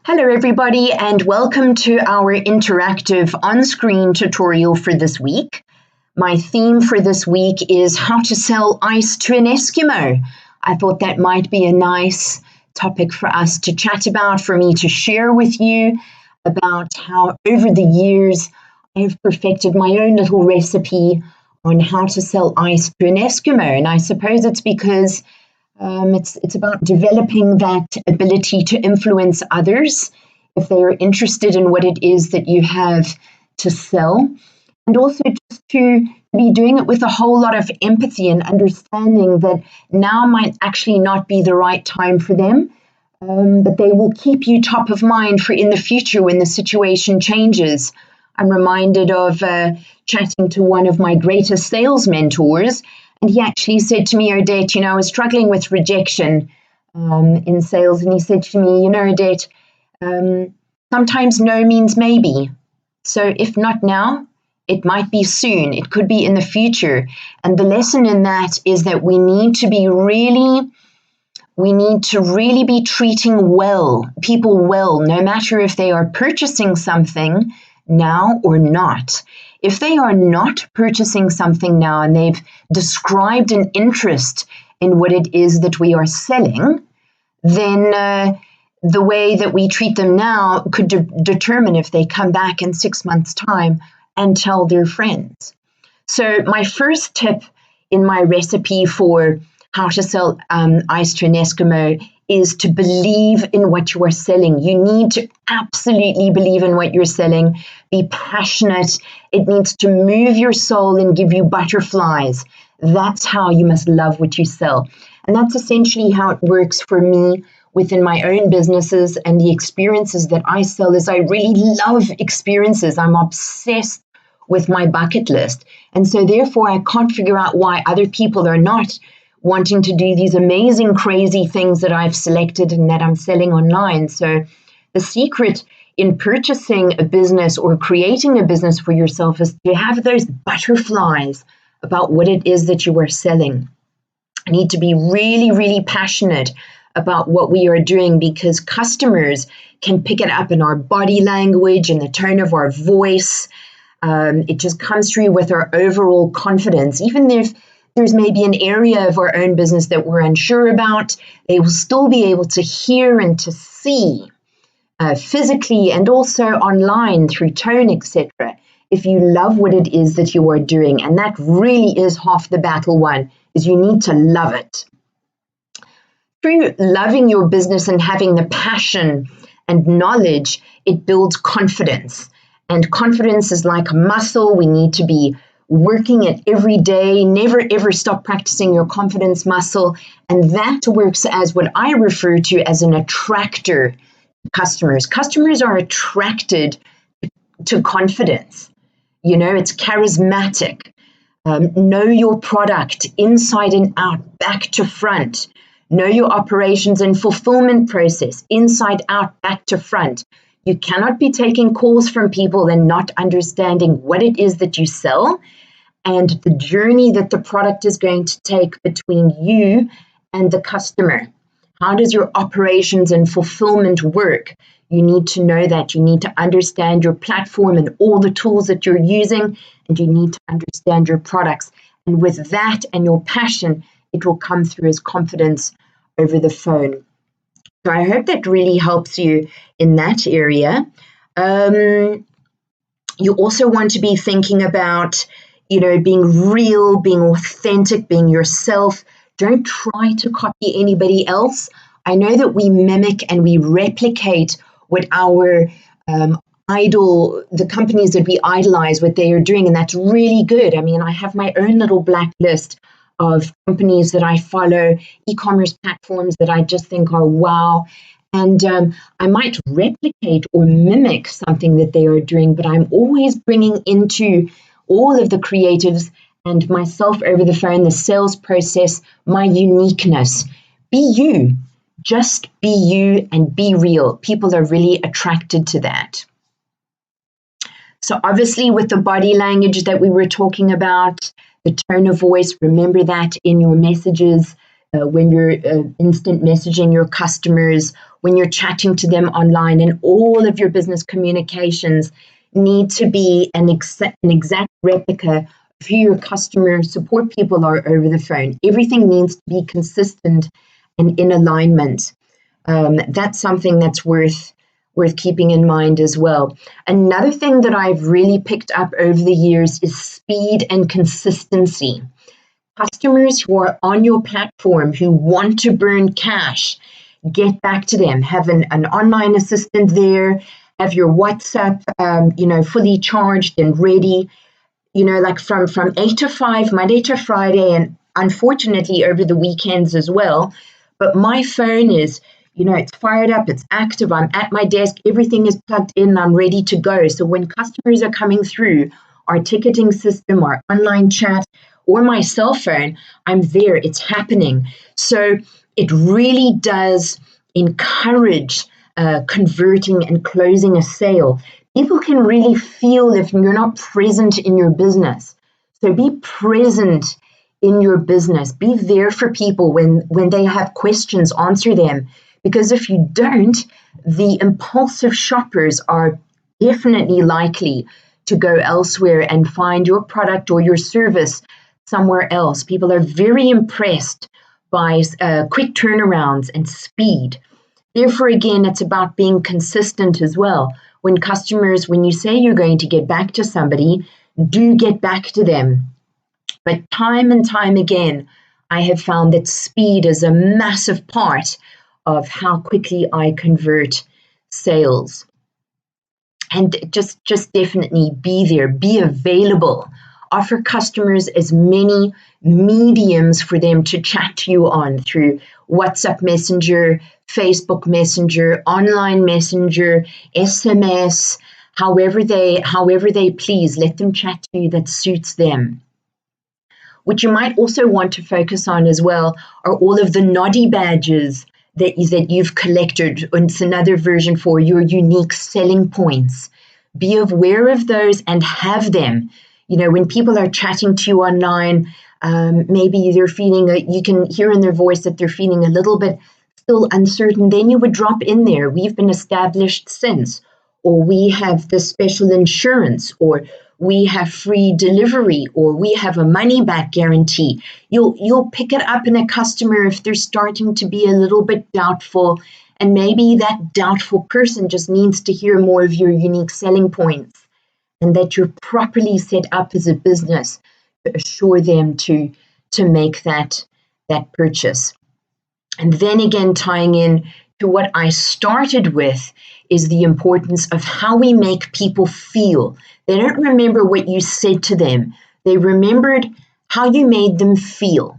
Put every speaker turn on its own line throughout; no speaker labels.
Hello everybody and welcome to our interactive on-screen tutorial for this week. My theme for this week is how to sell ice to an Eskimo. I thought that might be a nice topic for us to chat about, for me to share with you about how over the years I've perfected my own little recipe on how to sell ice to an Eskimo. And I suppose it's because it's about developing that ability to influence others if they are interested in what it is that you have to sell, and also just to be doing it with a whole lot of empathy and understanding that now might actually not be the right time for them, but they will keep you top of mind for in the future when the situation changes. I'm reminded of chatting to one of my greatest sales mentors. And he actually said to me, Odette, I was struggling with rejection in sales. And he said to me, Odette, sometimes no means maybe. So if not now, it might be soon. It could be in the future. And the lesson in that is that we need to really be treating people well, no matter if they are purchasing something now or not. If they are not purchasing something now and they've described an interest in what it is that we are selling, then the way that we treat them now could determine if they come back in 6 months' time and tell their friends. So my first tip in my recipe for how to sell ice to an Eskimo is to believe in what you are selling. You need to absolutely believe in what you're selling. Be passionate. It needs to move your soul and give you butterflies. That's how you must love what you sell. And that's essentially how it works for me within my own businesses and the experiences that I sell. Is I really love experiences. I'm obsessed with my bucket list. And so therefore I can't figure out why other people are not wanting to do these amazing, crazy things that I've selected and that I'm selling online. So the secret in purchasing a business or creating a business for yourself is to have those butterflies about what it is that you are selling. I need to be really, really passionate about what we are doing because customers can pick it up in our body language and the tone of our voice. It just comes through with our overall confidence. Even if there's maybe an area of our own business that we're unsure about, they will still be able to hear and to see physically and also online through tone, etc. if you love what it is that you are doing. And that really is half the battle one, is you need to love it. Through loving your business and having the passion and knowledge, it builds confidence. And confidence is like a muscle. We need to be working it every day, never ever stop practicing your confidence muscle. And that works as what I refer to as an attractor to customers. Customers are attracted to confidence. It's charismatic. Know your product inside and out, back to front. Know your operations and fulfillment process inside out, back to front. You cannot be taking calls from people and not understanding what it is that you sell and the journey that the product is going to take between you and the customer. How does your operations and fulfillment work? You need to know that. You need to understand your platform and all the tools that you're using, and you need to understand your products. And with that and your passion, it will come through as confidence over the phone. So I hope that really helps you in that area. You also want to be thinking about being real, being authentic, being yourself. Don't try to copy anybody else. I know that we mimic and we replicate what our the companies that we idolize, what they are doing, and that's really good. I mean, I have my own little black list of companies that I follow, e-commerce platforms that I just think are wow. And I might replicate or mimic something that they are doing, but I'm always bringing into all of the creatives and myself over the phone, the sales process, my uniqueness. Be you. Just be you and be real. People are really attracted to that. So obviously with the body language that we were talking about, the tone of voice, remember that in your messages when you're instant messaging your customers when you're chatting to them online, and all of your business communications need to be an exact replica of who your customer support people are over the phone. Everything needs to be consistent and in alignment. That's something that's worth keeping in mind as well. Another thing that I've really picked up over the years is speed and consistency. Customers who are on your platform who want to burn cash, get back to them. Have an online assistant there. Have your WhatsApp, fully charged and ready. Like from 8 to 5, Monday to Friday, and unfortunately over the weekends as well. But my phone is, it's fired up, it's active. I'm at my desk. Everything is plugged in. I'm ready to go. So when customers are coming through our ticketing system, our online chat, or my cell phone, I'm there. It's happening. So it really does encourage converting and closing a sale. People can really feel if you're not present in your business. So be present in your business. Be there for people when they have questions, answer them. Because if you don't, the impulsive shoppers are definitely likely to go elsewhere and find your product or your service somewhere else. People are very impressed by quick turnarounds and speed. Therefore, again, it's about being consistent as well. When you say you're going to get back to somebody, do get back to them. But time and time again, I have found that speed is a massive part of how quickly I convert sales. And just definitely be there, be available. Offer customers as many mediums for them to chat to you on through WhatsApp Messenger, Facebook Messenger, online Messenger, SMS, however they please. Let them chat to you that suits them. What you might also want to focus on as well are all of the noddy badges that you've collected. It's another version for your unique selling points. Be aware of those and have them. When people are chatting to you online, maybe they're feeling, you can hear in their voice that they're feeling a little bit still uncertain, then you would drop in there, we've been established since, or we have this special insurance, or we have free delivery, or we have a money back guarantee. You'll pick it up in a customer if they're starting to be a little bit doubtful, and maybe that doubtful person just needs to hear more of your unique selling points, and that you're properly set up as a business to assure them to make that purchase. And then again, tying in to what I started with is the importance of how we make people feel. They don't remember what you said to them. They remembered how you made them feel.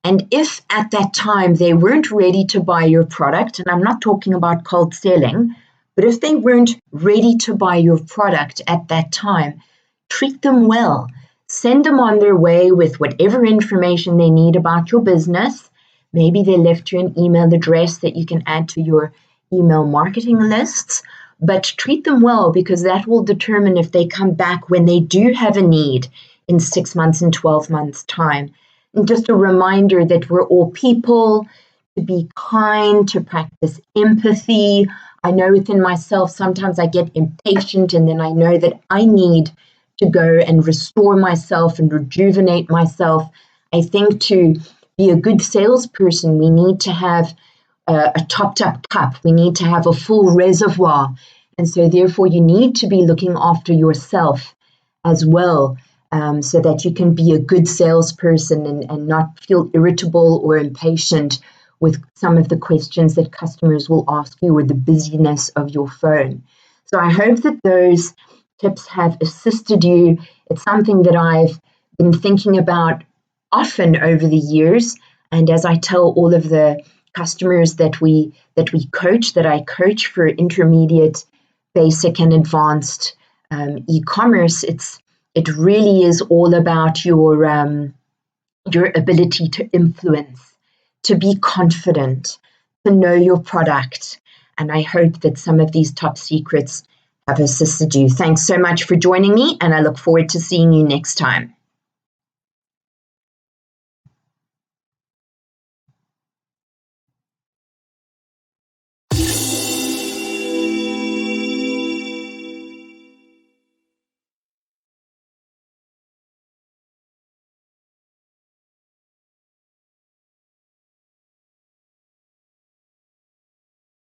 And if at that time they weren't ready to buy your product, and I'm not talking about cold selling, but if they weren't ready to buy your product at that time, treat them well. Send them on their way with whatever information they need about your business. Maybe they left you an email address that you can add to your email marketing lists, but treat them well, because that will determine if they come back when they do have a need in 6 months and 12 months' time. And just a reminder that we're all people, to be kind, to practice empathy. I know within myself, sometimes I get impatient, and then I know that I need to go and restore myself and rejuvenate myself. I think to be a good salesperson, we need to have a topped up cup. We need to have a full reservoir. And so therefore you need to be looking after yourself as well, so that you can be a good salesperson and not feel irritable or impatient with some of the questions that customers will ask you, or the busyness of your phone. So I hope that those tips have assisted you. It's something that I've been thinking about often over the years. And as I tell all of the customers that I coach for intermediate, basic, and advanced e-commerce, it really is all about your ability to influence, to be confident, to know your product. And I hope that some of these top secrets have assisted you. Thanks so much for joining me, and I look forward to seeing you next time.